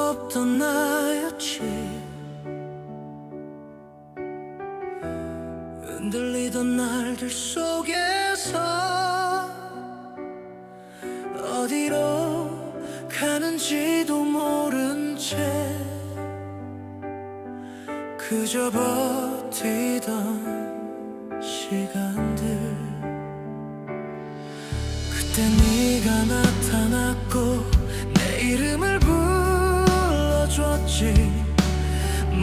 없던 나였지. 흔들리던 날들 속에서 어디로 가는지도 모른 채 그저 버티던 시간들. 그때 네가 나타났고 내 이름을 불러줬지.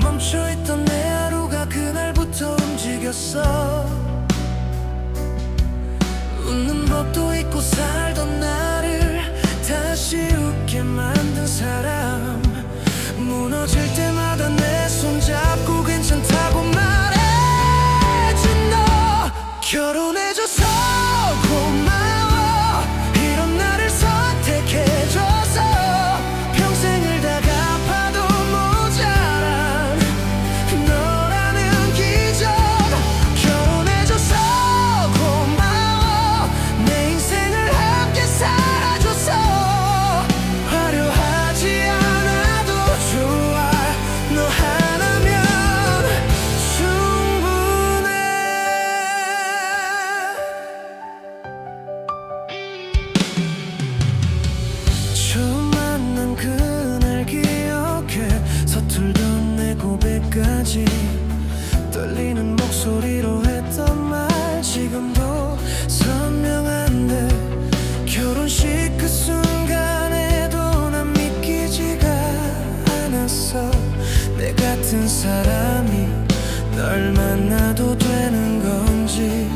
멈춰있던 내 하루가 그날부터 움직였어. 웃는 법도 잊고 살던 나를 다시 웃게 만든 사람. 무너질 때마다 내 손잡고 괜찮다고 말해준 너. 결혼해줘서 고마워. 이런 나를 선택해줘서 평생을 다 갚아도 모자란 너라는 기적. 결혼해줘서 고마워. 내 인생을 함께 살아줘서 화려하지 않아도 좋아. 너 하나면 충분해. 처음 만난 그날 기억해. 서툴던 내 고백까지 떨리는 목소리로 했던 말 지금도 선명한데. 결혼식 그 순간에도 난 믿기지가 않았어. 내 같은 사람이 널 만나도 되는 건지.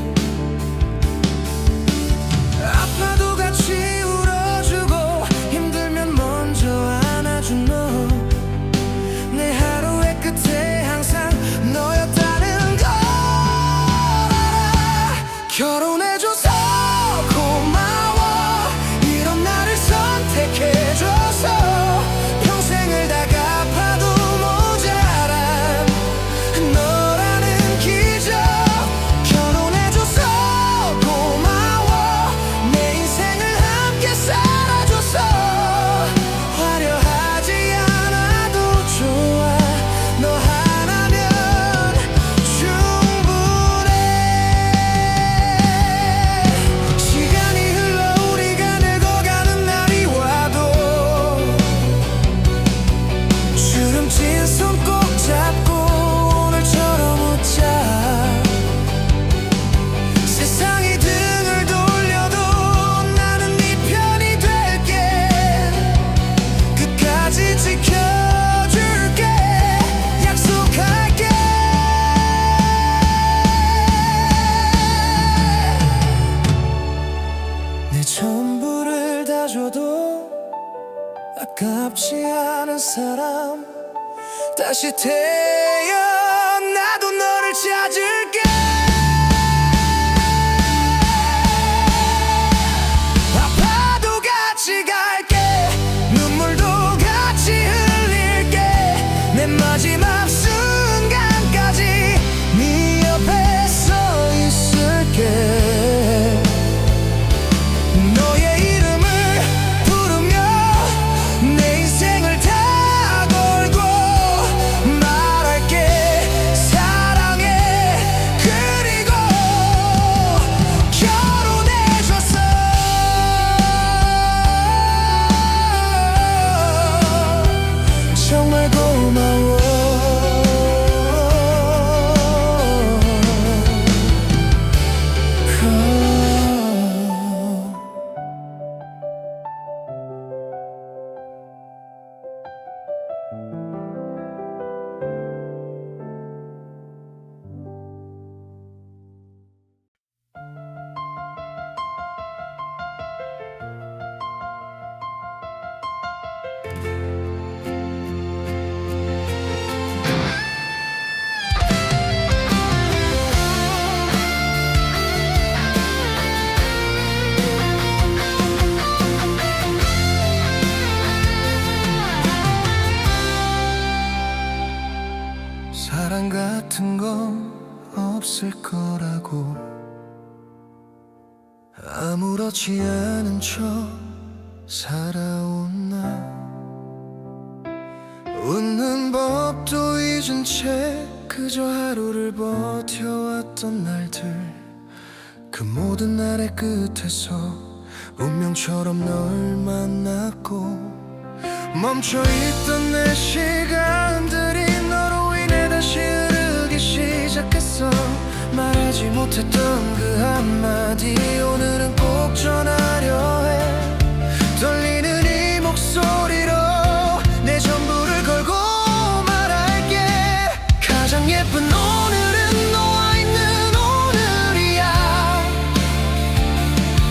아파도 같이 울어주고 힘들면 먼저 안아준 너. 내 하루의 끝에 항상 너였다는 걸 알아. 결혼해줘서 고마워. 이런 나를 선택해줘서 평생을 다 갚아도 모자란 너라는 기적. 결혼해줘서 고마워. 내 인생을 함께 살아줘서 화려하지 않아도 좋아. 너 하나면 충분해. 시간이 흘러 우리가 늙어가는 날이 와도 주름진 손 꼭 잡고 오늘처럼 웃자. 세상이 등을 돌려도 나는 네 편이 될게. 끝까지 지켜줄게. 약속할게. 내 전부를 다 줘도 아깝지 않은 사람. 다시 태어나도 너를 찾을게. 아파도 같이 갈게. 눈물도 같이 흘릴게. 내 마지막 순간까지 네 옆에 서 있을게. 너의 이름을 부르며 내 인생을 다 걸고 말할게. 사랑해. 그리고 결혼해줘서 정말 고마워. 사랑 같은 건 없을 거라고 아무렇지 않은 척 살아온 나. 웃는 법도 잊은 채 그저 하루를 버텨왔던 날들, 그 모든 날의 끝에서 운명처럼 널 만났고, 멈춰있던 내 시간들이 너로 인해 다시 흐르기 시작했어. 말하지 못했던 그 한마디 오늘은 꼭 전하려 해. 떨리는 이 목소리로 내 전부를 걸고 말할게. 가장 예쁜 오늘은 너와 있는 오늘이야.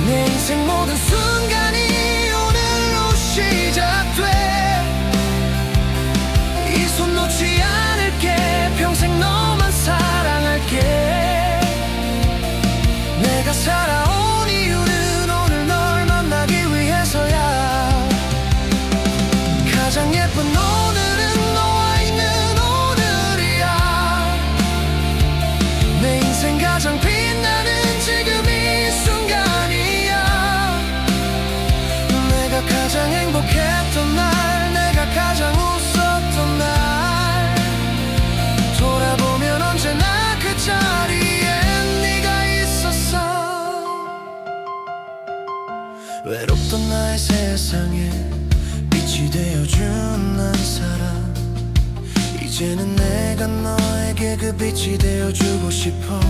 내 인생 모든 순간이 오늘로 시작돼. 이 손 놓지 않을게. 평생 너만 사랑할게. 내가 살아온 이유는 오늘 널 만나기 위해서야. 가장 예쁜 오늘은 너와 있는 오늘이야. 내 인생 가장 빛나는 지금 이 순간이야. 내가 가장 행복했던 날, 내가 가장 웃었던 날, 돌아보면 언제나 그 자리에 네가 있었어. 외롭던 나의 세상에 빛이 되어준 한 사람, 이제는 내가 너에게 그 빛이 되어주고 싶어.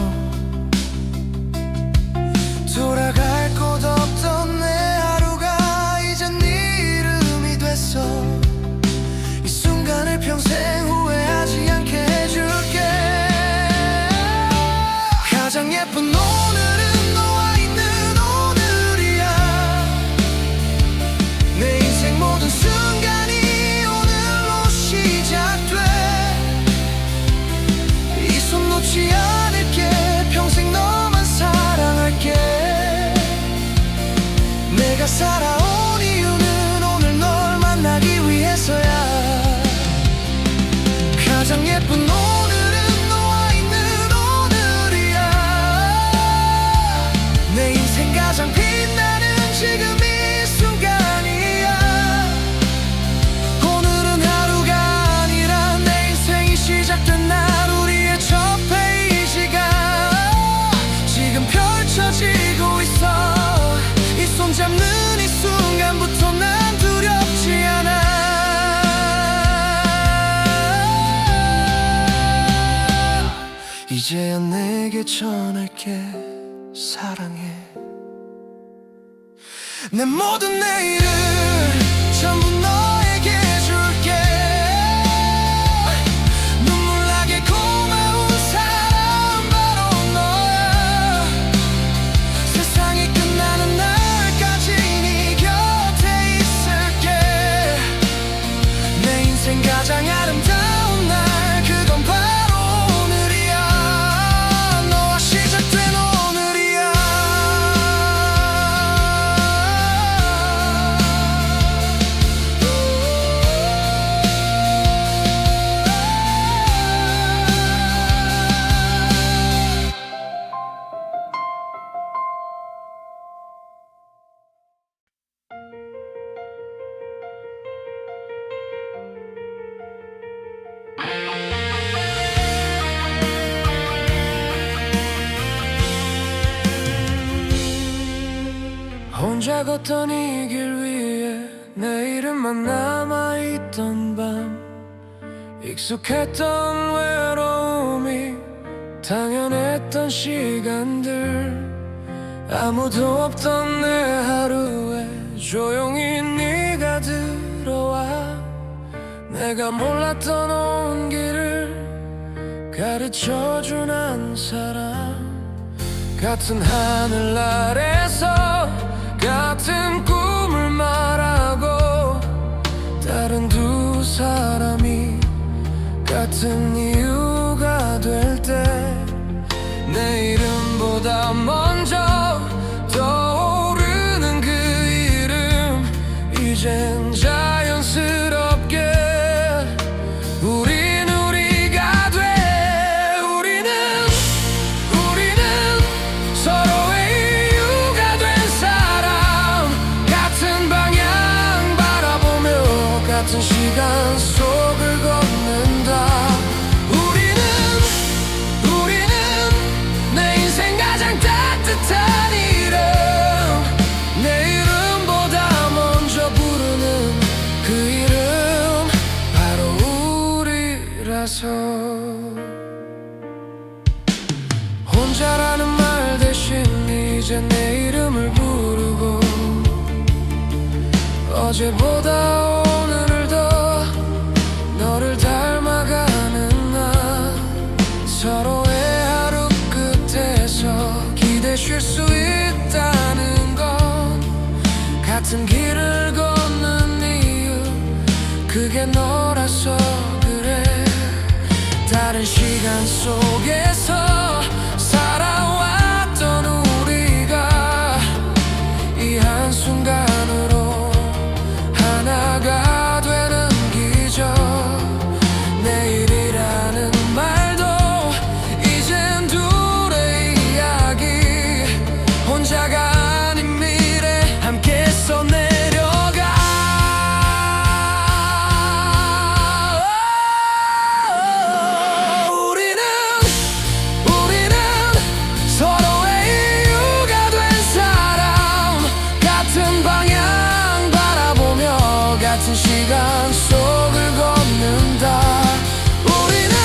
돌아갈 곳 없던 내 하루가 이젠 네 이름이 됐어. 이 순간을 평생 후회하지 않게 해줄게. 가장 예쁜 오늘은 너와 있는 오늘이야. 내 인생 모든 순간이 오늘로 시작돼. 이 손 놓지 않을게. 평생 너만 사랑할게. 내가 살아온 이유는 오늘 널 만나기 위해서야. 가장 예쁜 오늘은 너와 있는 오늘이야. 내 인생 가장 빛나는 지금 이 순간이야. 오늘은 하루가 아니라 내 인생이 시작된 날, 우리의 첫 페이지가 지금 펼쳐지고 있어. 이 손 잡는 이 순간부터 난 두렵지 않아. 이제야 내게 전할게. 사랑해. 내 모든 내일을 전부 너에게 줄게. 눈물 나게 고마운 사람 바로 너야. 세상이 끝나는 날까지 네 곁에 있을게. 내 인생 가장 아름다운 날, 그건 바로 오늘이야. 너와 시작된 오늘이야. 혼자 걷던 이 길 위에 내 이름만 남아있던 밤, 익숙했던 외로움이 당연했던 시간들, 아무도 없던 내 하루에 조용히 네가 들어와. 내가 몰랐던 온 길을 가르쳐준 한 사람, 같은 하늘 아래서 같은 꿈을 말하고, 다른 두 사람이 같은 이유가 될 때, 내 이름보다 먼저 떠오르는 그 이름, 이젠 자연스럽게 우린 우리가 돼. 우리는 서로의 이유가 된 사람, 같은 방향 바라보며 같은 시간 속을 어제보다 오늘을 더 너를 닮아가는 나 서로의 하루 끝에서 기대 쉴 수 있다는 건 같은 길을 걷는 이유 그게 너라서 그래 다른 시간 속에서 살아왔던 우리가 이 한순간으로 하나가 되는 기적 내일이라는 말도 이젠 둘의 이야기 혼자가 아닌 미래 함께 써내려가 우리는 서로의 이유가 된 사람 같은 방향 바라보며 같은 시간 속을 걷는다 우리는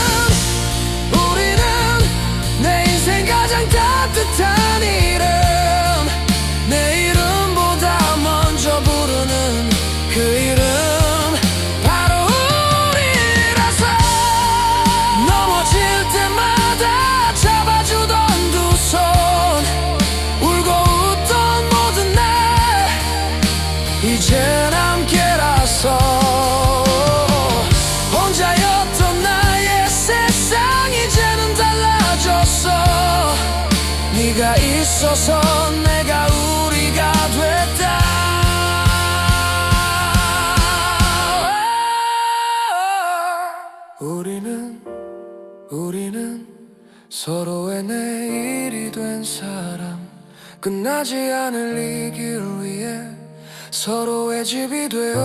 내 인생 가장 따뜻한 이름 내 이름보다 먼저 부르는 그 이름 바로 우리라서 넘어질 때마다 잡아주던 두 손 울고 웃던 모든 날 이젠 함께라서 혼자였던 나의 세상 이제는 달라졌어 네가 있어서 내가 우리가 됐다 우리는 서로의 내일이 된 사람 끝나지 않을 이 길 위해 서로의 집이 되어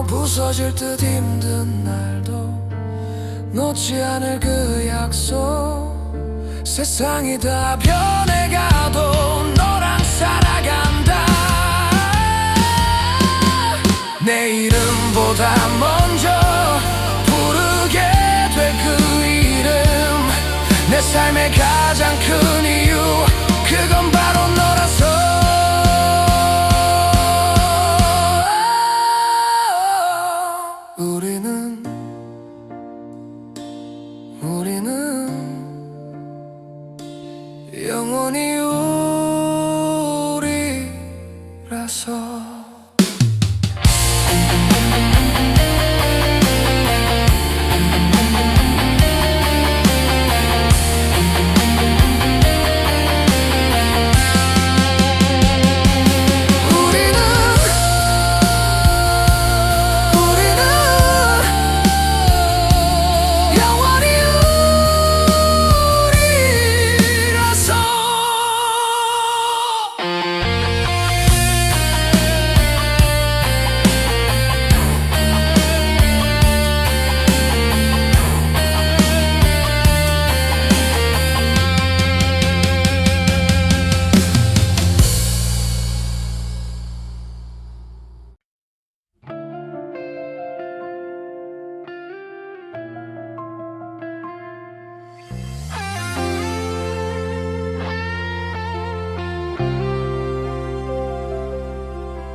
부서질 듯 힘든 날도 놓지 않을 그 약속 세상이 다 변해가도 너랑 살아간다 내 이름보다 먼저 부르게 될 그 이름 내 삶의 가장 큰 이유 그건 바로 너라서 우리는 영원히 우리라서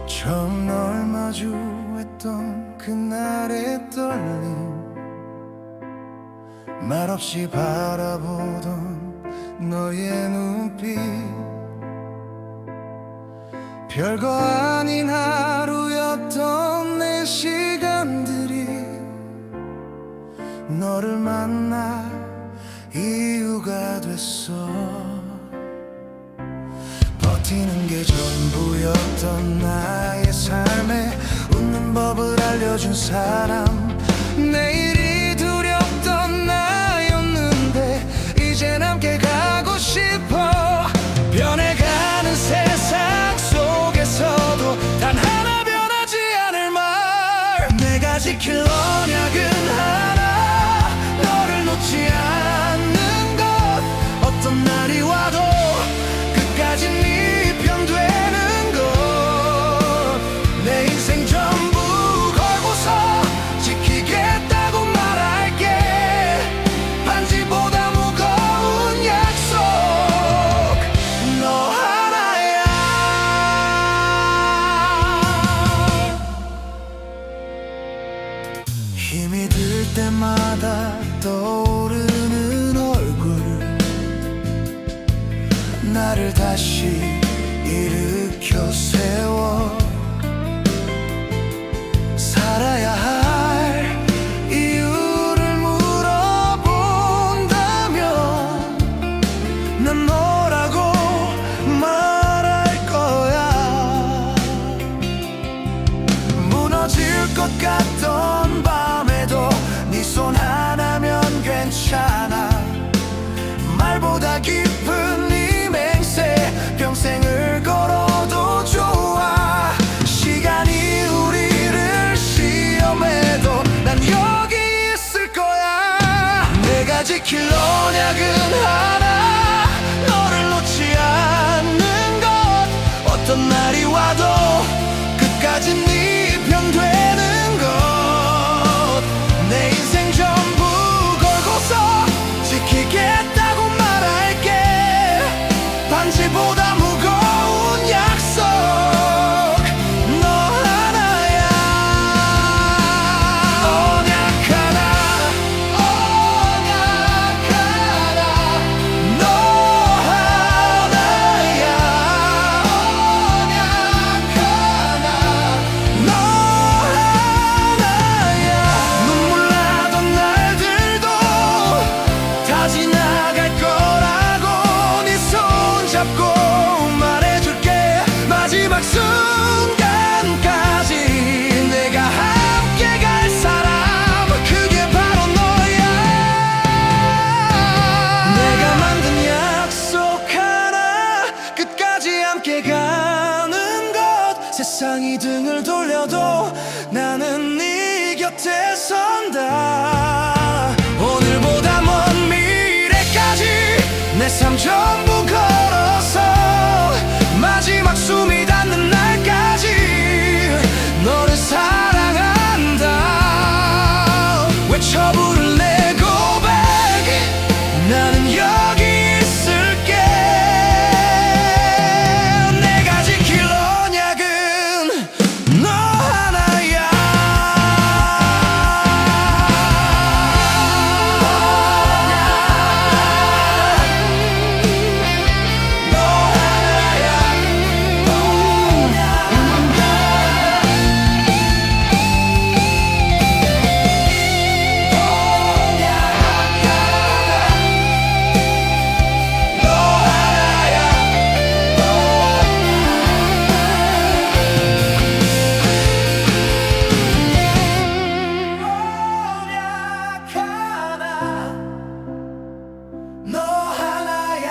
처음 널 마주했던 그날의 떨림 말없이 바라보던 너의 눈빛 별거 아닌 하루였던 내 시간들이 너를 만나 이유가 됐어 버티는 게 전부였던 나의 삶에 웃는 법을 알려준 사람 내일이 두렵던 나였는데 이젠 함께 가고 싶어 변해가는 세상 속에서도 단 하나 변하지 않을 말 내가 지킬 언약은 하나 너를 놓지 않는 것 어떤 날이 와도 끝까지 네 편 되는 것 내 인생 전부 걸고서 지키겠다고 말할게 반지보다 무거운 약속 너 하나야 때마다 떠오르는 얼굴, 나를 다시 일으켜 세워. 살아야 할 이유를 물어본다면 난 뭐라고 말할 거야. 무너질 것 같던 밤에도 네 손 하나면 괜찮아. 말보다 깊은 이 맹세 평생을 걸어도 좋아. 시간이 우리를 시험해도 난 여기 있을 거야. 내가 지킬 언약은 하나, 너를 놓지 않는 것. 어떤 날이 와도 끝까지 네 편 되는 것. 내 인생 전부 걸고서 지키겠다고 말할게. 반지보다 무거운 약속, 너 하나야. 언약 하나, 언약 하나, 너 하나야. 언약 하나, 너 하나야. 눈물 나던 날들도 다 지나갈 거라고 네 손 잡고 말해줄게. 마지막 순간까지 내가 함께 갈 사람, 그게 바로 너야. 내가 만든 약속 하나, 끝까지 함께 가는 것. 세상이 등을 돌려도 나는 네 곁에 선다. 오늘보다 먼 미래까지 내 삶 전부 걸어서 마지막 숨이 닿는 날까지 너를 사랑한다. 외쳐 부를 내 고백, 나는 여기 있을게. 내가 지킬 언약은 너 하나야. 너 하나야. 너 하나야.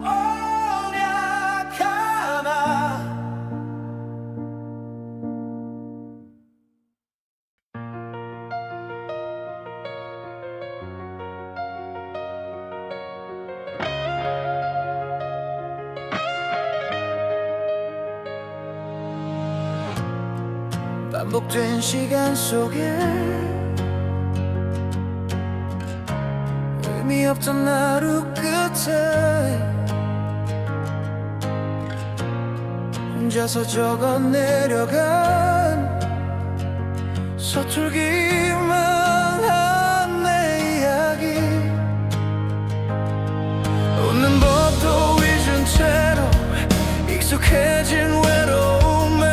언약 하나. 반복된 시간 속에 의미 없던 하루 끝에 혼자서 적어 내려간 서툴기만 한 내 이야기. 웃는 법도 잊은 채로 익숙해진 외로움에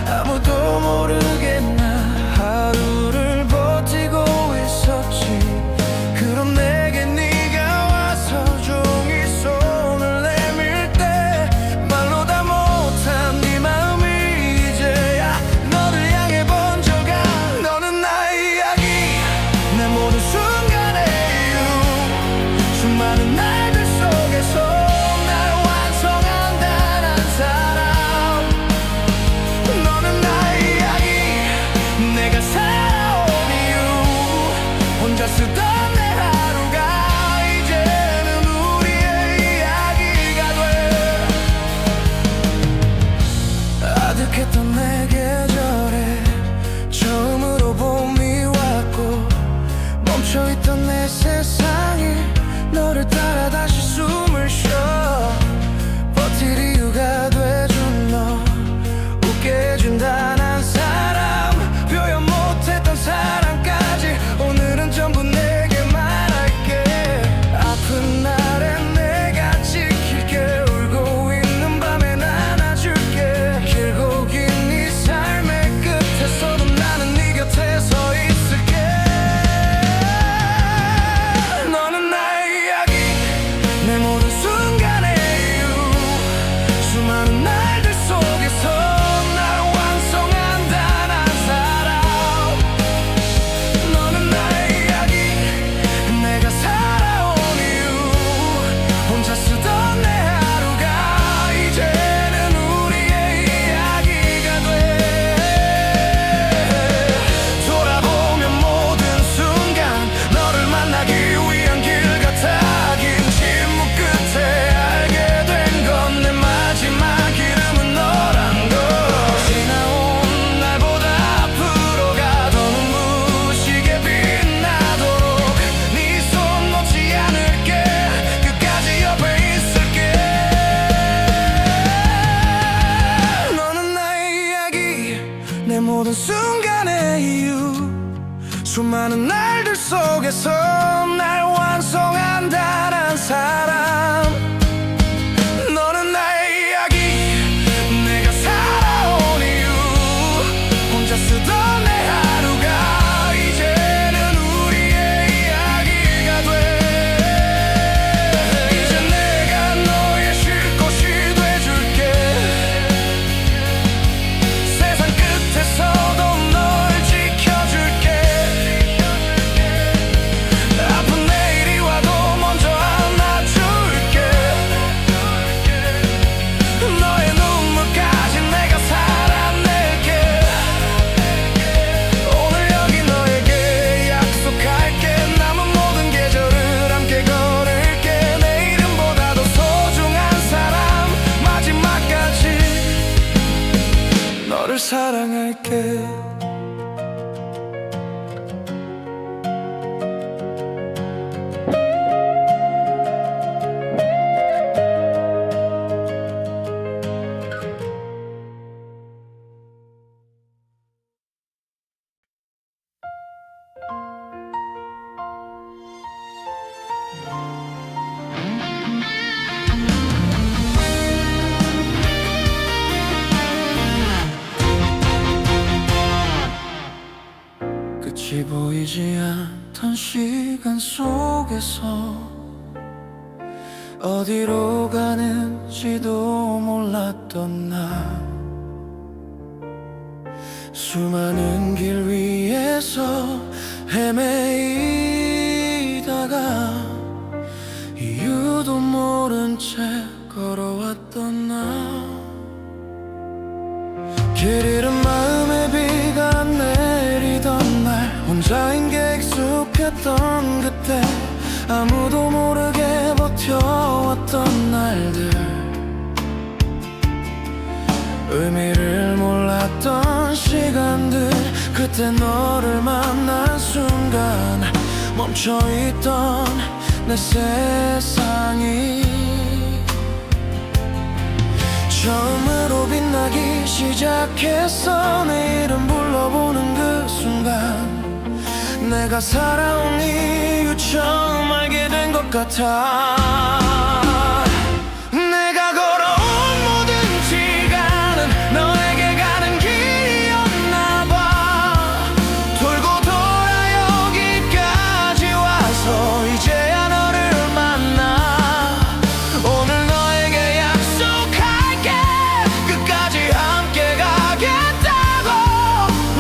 아무도 모르게 나 하루를 버티고 있었지. 그럼 내게 네가 와서 종일 손을 내밀 때 말로 다 못한 네 마음이 이제야 너를 향해 번져가. 너는 내 모든 순간의 이유 수많은 날들 속에서 날 완성한다는 사람 너는 나의 이야기 내가 살아온 이유 혼자 쓰던 내 하루가 이제는 우리의 이야기가 돼 이제 내가 너의 쉴 곳이 돼줄게 세상 끝에서도 널 지켜줄게 아픈 내일이 와도 먼저 안아줄게 너의 눈물까지 내가 살아낼게 오늘 여기 너에게 약속할게 남은 모든 계절을 함께 걸을게 내 이름보다 더 소중한 사람 마지막까지 너를 사랑할게 끝이 보이지 않던 시간 속에서 어디로 가는지도 몰랐던 나 수많은 길 위에서 헤매이다가 이유도 모른 채 걸어왔던 나 길 잃은 마음에 비가 내리던 날 혼자인 게 익숙했던 그때 아무도 모르게 버텨왔던 날들 의미를 몰랐던 시간들 그때 너를 만난 순간 멈춰있던 내 세상이 처음으로 빛나기 시작했어 내 이름 불러보는 그 순간 내가 살아온 이유 처음 알게 된 것 같아 내가 걸어온 모든 시간은 너에게 가는 길이었나 봐 돌고 돌아 여기까지 와서 이제야 너를 만나 오늘 너에게 약속할게 끝까지 함께 가겠다고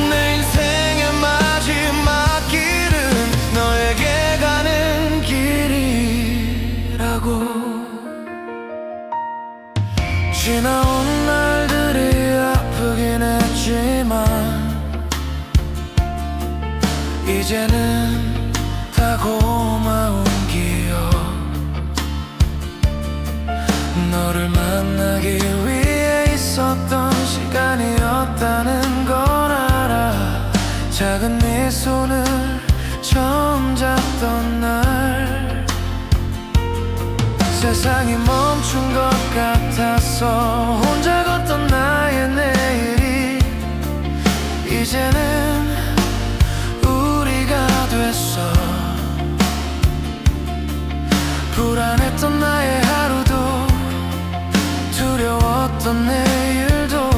내 인생의 마지막 길은 너에게 가는 길이라고 지나온 날들이 아프긴 했지만 이제는 다 고마운 기억 너를 만나기 위해 있었던 시간이었다는 걸 알아 작은 네 손을 처음 잡던 날 세상이 멈춘 것 같았어 혼자 걷던 나의 내일이 이제는 우리가 됐어 불안했던 나의 하루도 두려웠던 내일도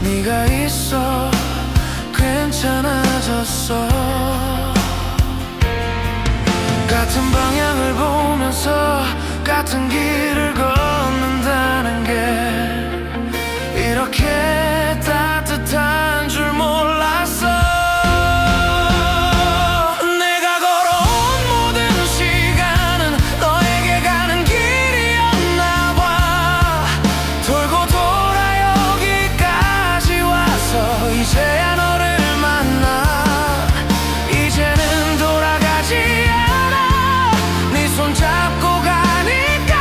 네가 있어 괜찮아졌어 같은 방향을 보면서 같은 길을 걷는다는 게 이렇게 따뜻한 줄 몰랐어 내가 걸어온 모든 시간은 너에게 가는 길이었나 봐 돌고 돌아 여기까지 와서 이제야 너를 만나 이제는 돌아가지 않아 네 손 잡고 가니까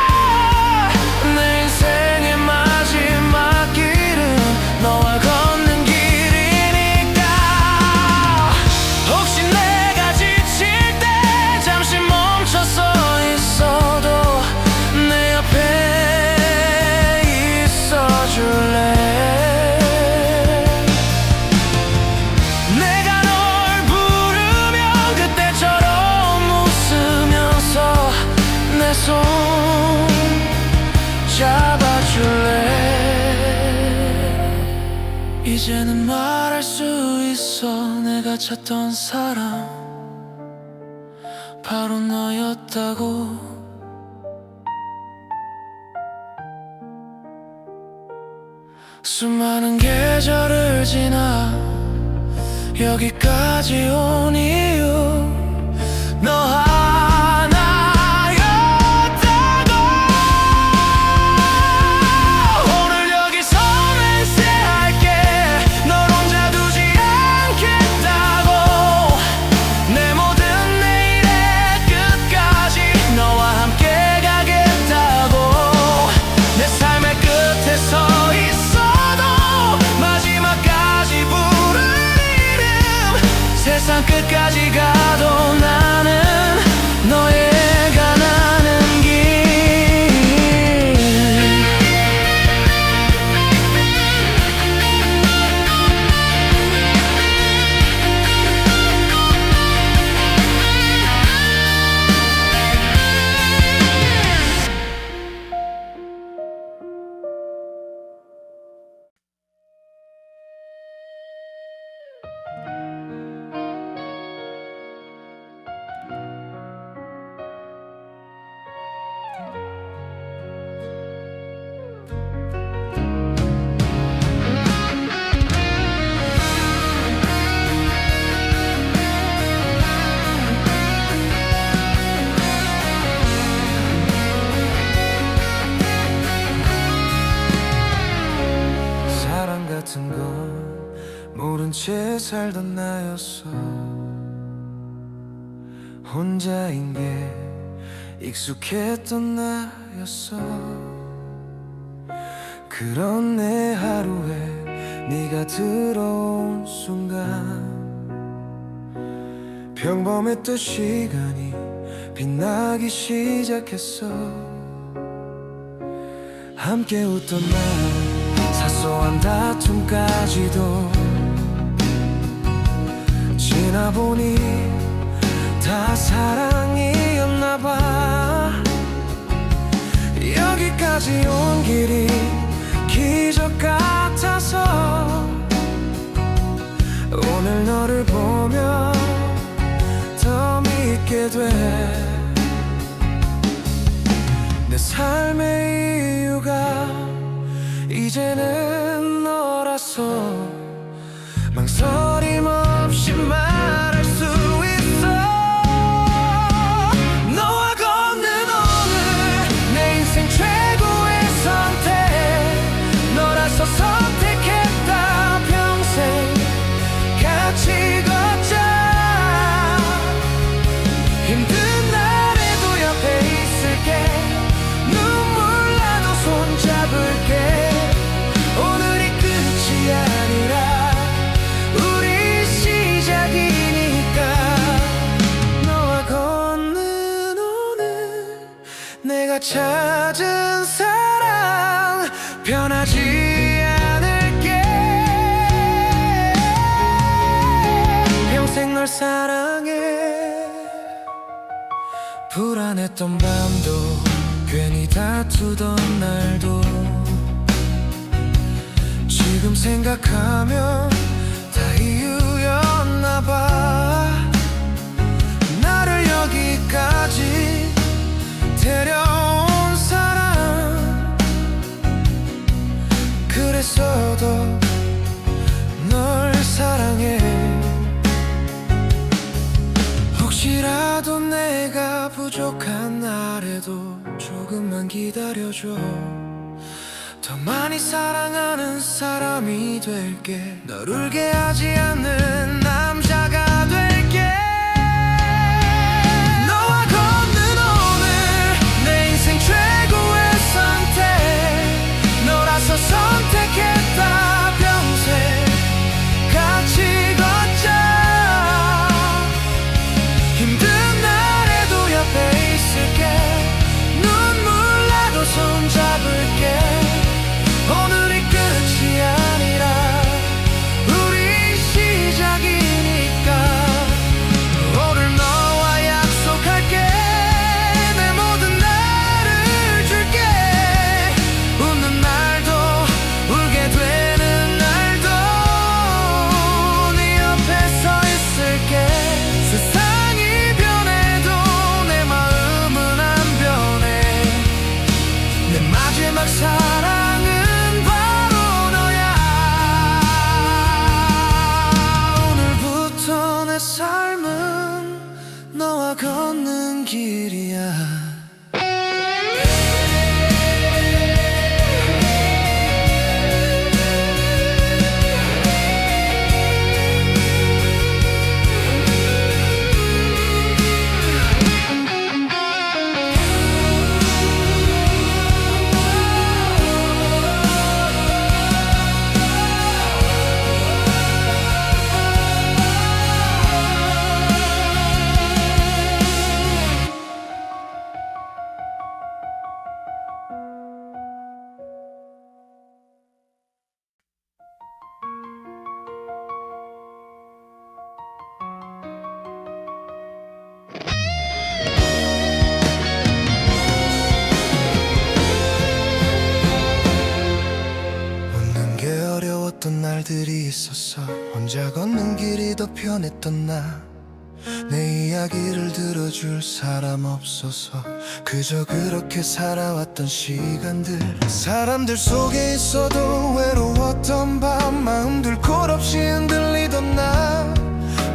이제는 말할 수 있어. 내가 찾던 사람 바로 너였다고. 수많은 계절을 지나 여기까지 온 이유 너 하나였다고. 오늘 여기서 맹세할게. 널 혼자 두지 않겠다고. 내 모든 내일의 끝까지 너와 함께 가겠다고. 내 삶의 끝에 서 있어도 마지막까지 부를 이름. 세상 끝까지 가도 나는 너의 가나는 길. 사랑 같은 건 모른 채 살던 나였어. 혼자인 게 익숙했던 나였어. 그런 내 하루에 네가 들어온 순간 평범했던 시간이 빛나기 시작했어. 함께 웃던 날 사소한 다툼까지도 지나보니 다 사랑이었나봐. 여기까지 온 길이 기적 같아서 오늘 너를 보며 더 믿게 돼. 내 삶의 이유가 이제는 너라서 망설임 없이 말할 수 있어. 너와 걷는 오늘 내 인생 최고의 선택. 너라서 선택했다. 평생 같이 걷자. 힘든 날에도 옆에 있을게. 눈물 나도 손잡을게. 오늘이 끝이 아니라 우리 시작이니까. 너와 걷는 오늘 내가 찾은 사랑 변하지 않을게. 평생 널 사랑해. 불안했던 밤도 괜히 다투던 날도 지금 생각하면 다 이유였나봐. 나를 여기까지 데려온 사람. 그래서 더 널 사랑해. 혹시라도 내가 부족한 날에도 조금만 기다려줘. 더 많이 사랑하는 사람이 될게. 널 울게 하지 않는 남자가 될게. 너와 걷는 오늘 내 인생 최고의 선택. 너라서 선택했다. 평생 같이 걷자. 힘든 날에도 옆에 있을게. 눈물 나도 손잡을게. 오늘이 끝이 아니라 우리 시작 위해서 혼자 걷는 길이 더 편했던 나. 내 이야기를 들어줄 사람 없어서 그저 그렇게 살아왔던 시간들. 사람들 속에 있어도 외로웠던 밤, 마음들 콜없이 흔들리던 나.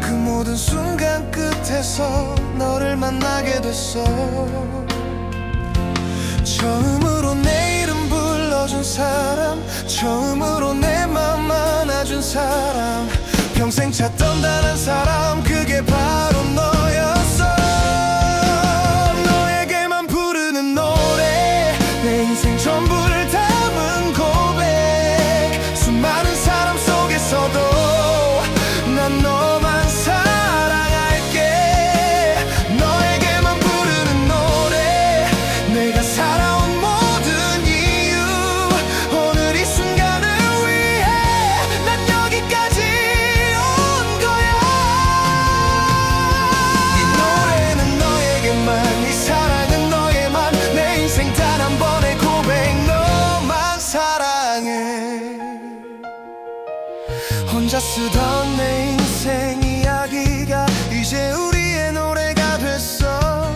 그 모든 순간 끝에서 너를 만나게 됐어. 처음으로 내 이름 불러준 사람, 처음으로 내 맘 안아준 사람, 평생 찾던 단 한 사람, 그게 바로 너였어. 너에게만 부르는 노래, 내 인생 전부를 담은 고백. 수많은 사람 속에서도 난 너만 사랑할게. 너에게만 부르는 노래, 내가 살아온 모든 이유, 오늘 이 순간을 위해 난 여기까지 온 거야. 이 노래는 너에게만, 이 사랑은 너에만, 내 인생 단 한 번의 고백, 너만 사랑해. 혼자 쓰던 내 인생 이야기가 이제 우리의 노래가 됐어.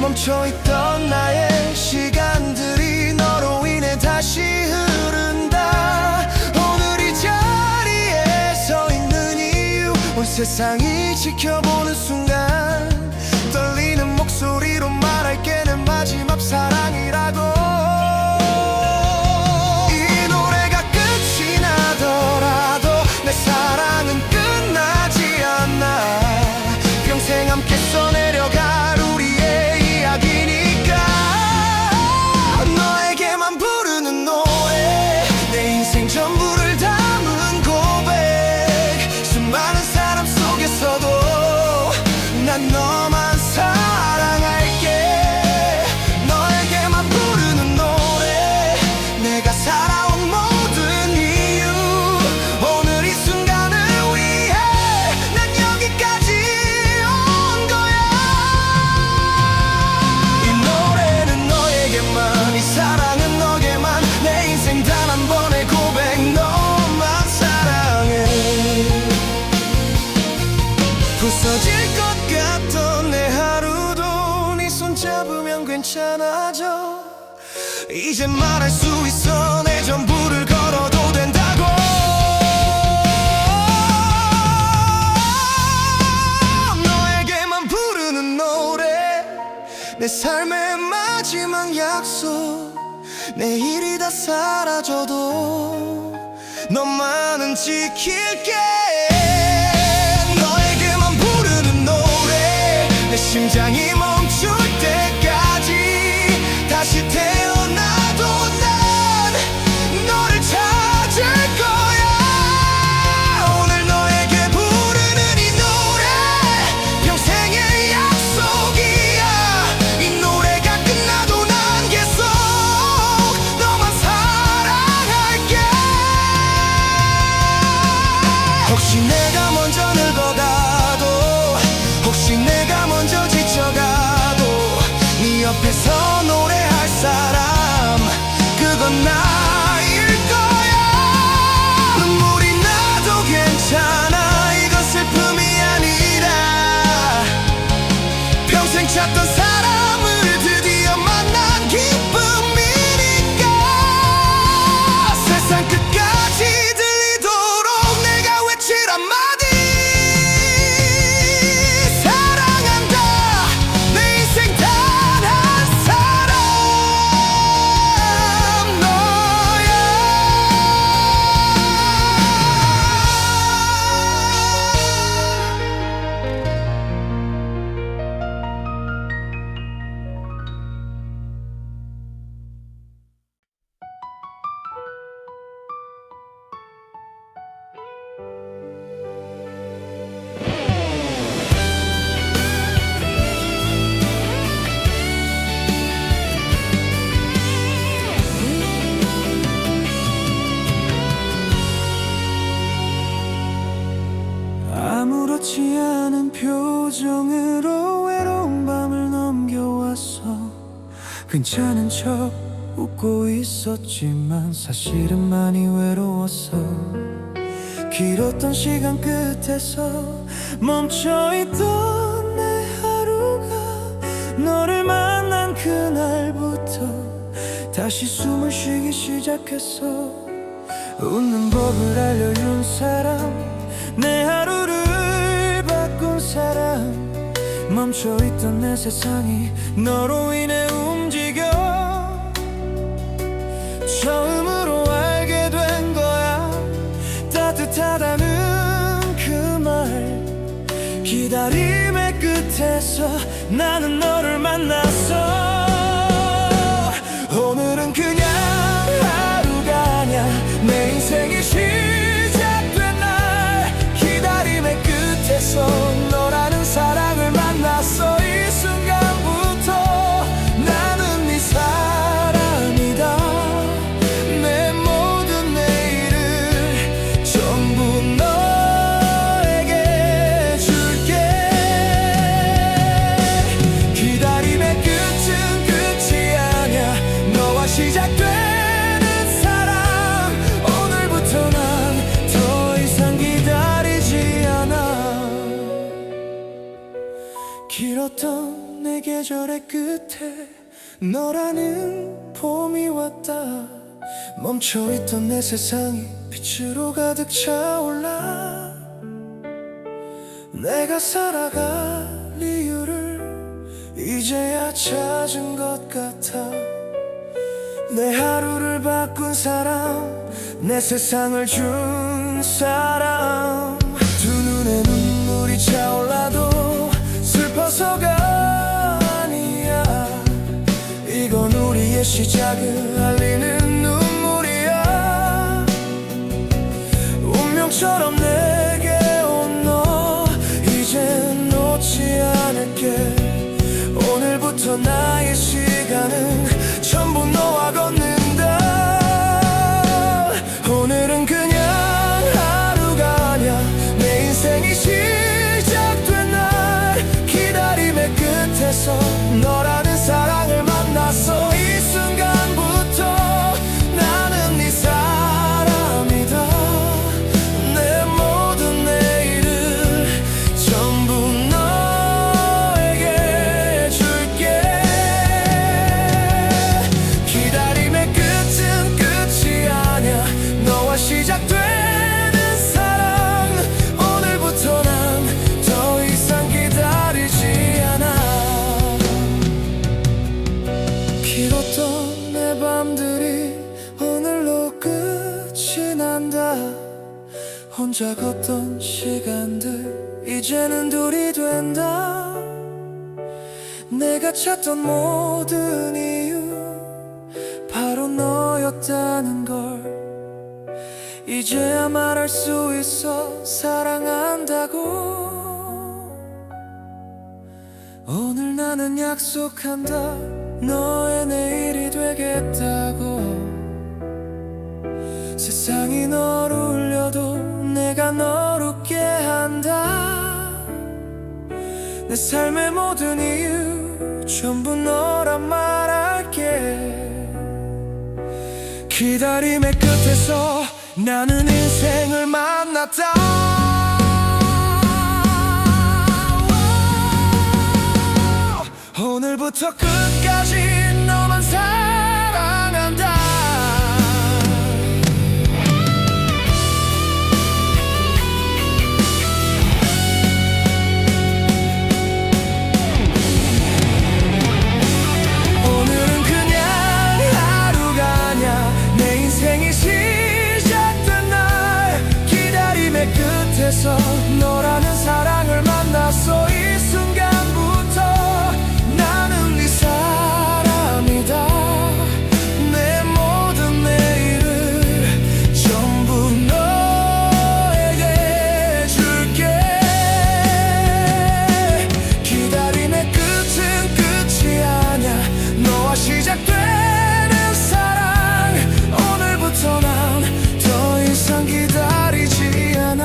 멈춰있던 나의 시간들이 너로 인해 다시 흐른다. 오늘 이 자리에 서 있는 이유, 온 세상이 지켜보는 순간 떨리는 목소리로 말할게, 내 마지막 사랑이라고. 이 노래가 끝이 나더라도 내 사랑은 끝나지 않아. 평생 함께 써내려갈 우리의 이야기니까. 너에게만 부르는 노래, 내 인생 전부를 담은 고백. 수많은 사람 속에서도 난 너만 사랑할게. 너에게만 부르는 노래, 내가 살아온 모든 이유, 오늘 이 순간을 위해 난 여기까지 온 거야. 이 노래는 너에게만, 이 사랑은 너에게만, 내 인생 단 한 번의 고백, 너만 사랑해. 부서질 것 같던 내 하루도 네 손 잡으면 괜찮아져. 이제 말할 수 있어, 내 전부를 걸어도 된다고. 너에게만 부르는 노래, 내 삶의 마지막 약속. 내일이 다 사라져도 너만은 지킬게. 너에게만 부르는 노래, 내 심장이 멈출 때까지 다시 태어나도 난 너를 찾을 거야. 오늘 너에게 부르는 이 노래, 평생의 약속이야. 이 노래가 끝나도 난 계속 너만 사랑할게. 혹시 내가 먼저 늙어가도, 혹시 내가 먼저 지쳐가도 네 옆에서 노래할 사람, 그건 나일 거야. 눈물이 나도 괜찮아, 이건 슬픔이 아니라 평생 찾던 사람을 드디어 만난 기쁨이니까. 세상 끝까지 들리도록 내가 외칠 한마디, 사랑한다. 내 인생 단 한 사람, 너야. 아무렇지 않은 표정으로 외로운 밤을 넘겨왔어. 괜찮은 척 웃고 있었지만 사실은 많이 외로웠어. 길었던 시간 끝에서 멈춰있던 내 하루가 너를 만난 그날부터 다시 숨을 쉬기 시작했어. 웃는 법을 알려준 사람, 내 하루를 바꾼 사람, 멈춰있던 내 세상이 너로 인해 움직여 처음으로 알게 된 거야. 따뜻하다는 그 말, 기다림의 끝에서 나는 너를 만났어. 오늘은 그냥 하루가 아냐, 내 인생이 시작된 날, 기다림의 끝에서 너라는 사랑을 만났어. 이 순간부터 나는 네 사람이다. 내 모든 내일을 전부 너에게 줄게. 기다림의 끝은 끝이 아냐, 너와 시작되는 사랑. 오늘부터 난 더 이상 기다리지 않아. 길었던 내 계절의 끝에 너라는 봄이 왔다. 멈춰있던 내 세상이 빛으로 가득 차올라. 내가 살아갈 이유를 이제야 찾은 것 같아. 내 하루를 바꾼 사람, 내 세상을 준 사람. 두 눈에 눈물이 차올라도 슬퍼서가 아니야. 이건 우리의 시작을 알리는 눈물이야. 운명처럼 내게 온 너, 이젠 놓지 않을게. 오늘부터 나의 시간은 전부 너와 걷는다. 오늘은 그냥 하루가 아냐, 내 인생이 시작된 날, 기다림의 끝에서 너라는 사랑을 만났어. 이 순간부터 나는 네 사람이다. 내 모든 내일을 전부 너에게 줄게. 기다림의 끝은 끝이 아냐, 너와 시작되는 사랑. 오늘부터 난 더 이상 기다리지 않아. 길었던 내 밤들이 오늘로 끝이 난다. 혼자 걷던 시간들 이제는 둘이 된다. 내가 찾던 모든 이유 바로 너였다는 걸 이제야 말할 수 있어. 사랑한다고. 오늘 나는 약속한다, 너의 내일이 되겠다고. 세상이 너를 울려도 내가 너를 웃게 한다. 내 삶의 모든 이유 전부 너란 말할게. 기다림의 끝에서 나는 인생을 만났다. 오늘부터 끝까지 너만 사랑한다. 오늘은 그냥 하루가 아냐, 내 인생이 시작된 날, 기다림의 끝에서 너라는 사랑을 만났어. 이 순간부터 나는 네 사람이다. 내 모든 내일을 전부 너에게 줄게. 기다림의 끝은 끝이 아냐, 너와 시작되는 사랑. 오늘부터 난 더 이상 기다리지 않아.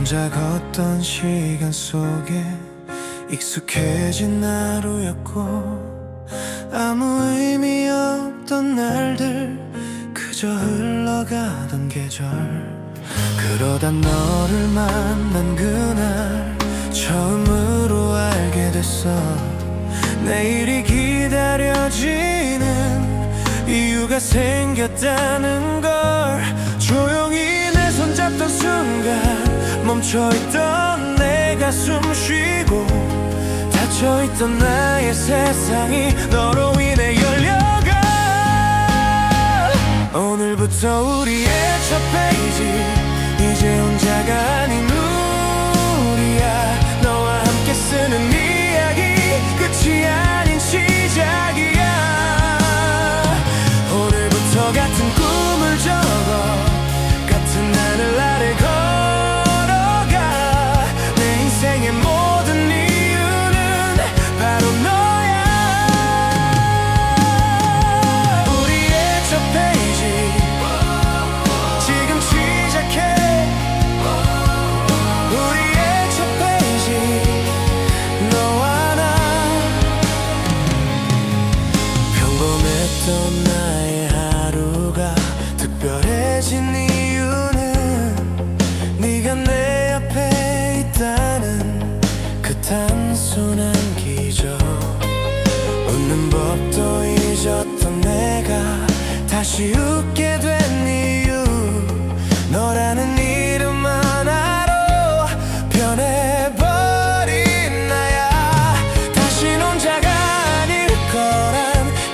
혼자 걷던 시간 속에 익숙해진 하루였고 아무 의미 없던 날들 그저 흘러가던 계절 그러다 너를 만난 그날 처음으로 알게 됐어 내일이 기다려지는 이유가 생겼다는 걸 조용히 내 손잡던 순간 멈춰있던 내 가숨 쉬고 닫혀있던 나의 세상이 너로 인해 열려가 오늘부터 우리의 첫 페이지 이제 혼자가 아닌 우리야 너와 함께 쓰는 이야기 끝이 아닌 시작이야 오늘부터 같은 꿈을 적어 같은 하늘 아래 걸어가 내 인생의 모든 이유는 바로 너야 우리의 첫 페이지 지금 시작해 우리의 첫 페이지 너와 나 평범했던 나의 하루가 특별해진 이유는 네가 내 앞에 있다는 그 단순한 기적 웃는 법도 잊었던 내가 다시 웃게 된 이유 너라는 이름 하나로 변해버린 나야 다신 혼자가 아닐 거란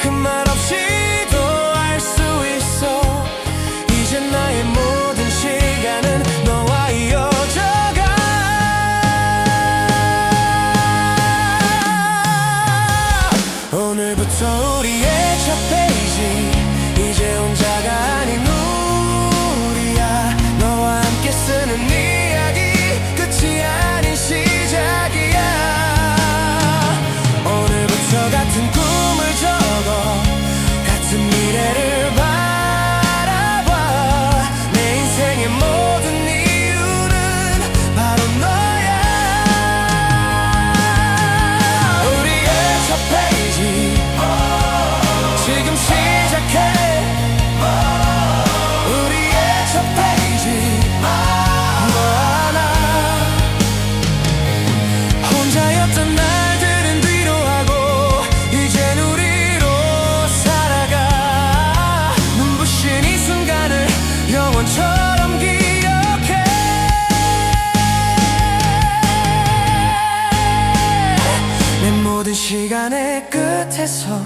그 말 없이도 알 수 있어 이제 나의 모든 시간은 너와 이어져가 오늘부터 우리의 첫 페이지 이제 혼자가 아닌 우리야 너와 함께 쓰는 이야기 끝이 아닌 시작이야 오늘부터 같은 꿈을 적어 같은 미래를 바라봐 내 인생의 모든 이유는 바로 너야 우리의 첫 페이지 지금 시작해 우리의 첫 페이지 너와 나 혼자였던 날들은 뒤로 하고 이젠 우리로 살아가 눈부신 이 순간을 영원처럼 기억해 내 모든 시간의 끝에서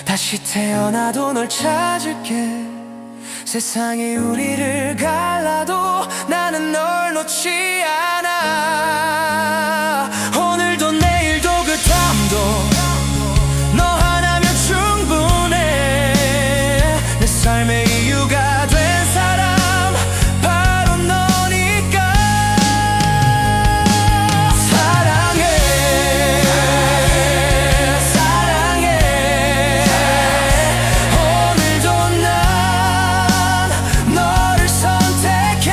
다시 태어나도 널 찾을게 세상이 우리를 갈라도 나는 널 놓지 않아 오늘도 내일도 그 다음도 너 하나면 충분해 내 삶의 이유가 된 사람 바로 너니까 사랑해 사랑해 오늘도 난 너를 선택해